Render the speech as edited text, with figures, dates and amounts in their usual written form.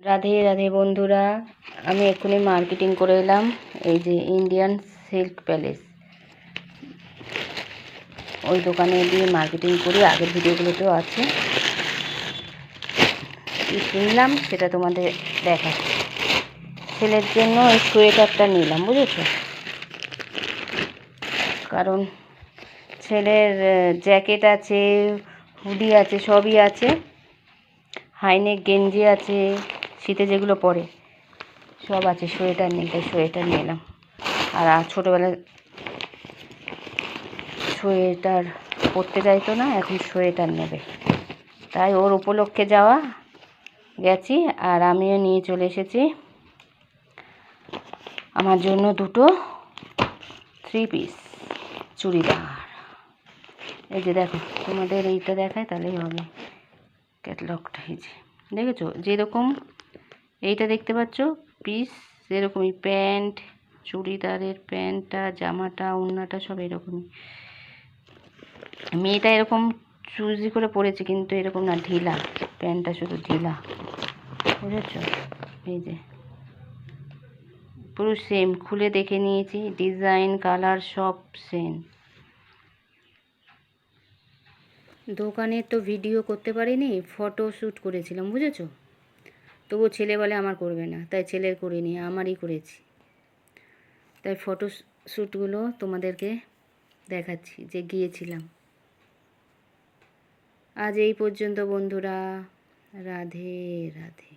রাধে রাধে বন্ধুরা, আমি এক্ষুনি মার্কেটিং করে এলাম। এই যে ইন্ডিয়ান সিল্ক প্যালেস, ওই দোকানে দিয়ে মার্কেটিং করি। আগের ভিডিওগুলোতেও আছে। কি কিনলাম সেটা তোমাদের দেখাচ্ছি। ছেলের জন্য এই সোয়েটারটা নিলাম, বুঝেছো? কারণ ছেলের জ্যাকেট আছে, হুডি আছে, সবই আছে। হাইনেক গেঞ্জি আছে, শীতে যেগুলো পরে সব আছে। সোয়েটার নেই, তাই সোয়েটার নিলাম। আর ছোটোবেলায় সোয়েটার পরতে চাইতো না, এখন সোয়েটার নেবে, তাই ওর উপলক্ষে গেছি। আর আমিও নিয়ে চলে এসেছি আমার জন্য দুটো 3 পিস চুড়িদার। এই যে দেখো, তোমাদের এইটা দেখায় তাহলেই হবে। ক্যাটালগটা এই যে দেখেছো, যেরকম এইটা দেখতে পাচ্ছ পিস, সেরকমই প্যান্ট, চুড়িদারের প্যান্টটা, জামাটা, ওড়নাটা সব এরকমই। মেয়েটা এরকম চুজি করে পরেছে, কিন্তু এরকম না, ঢিলা প্যান্টটা, শুধু ঢিলা, বুঝেছ? এই যে পুরো সেম, খুলে দেখে নিয়েছি, ডিজাইন কালার সব সেম। দোকানে তো ভিডিও করতে পারিনি, ফটো শ্যুট করেছিলাম, বুঝেছো? তবু ছেলে বলে আমার করবে না, তাই ছেলের করিনি, আমারই করেছি। তাই ফটো শ্যুটগুলো তোমাদেরকে দেখাচ্ছি যে গিয়েছিলাম। আজ এই পর্যন্ত বন্ধুরা, রাধে রাধে।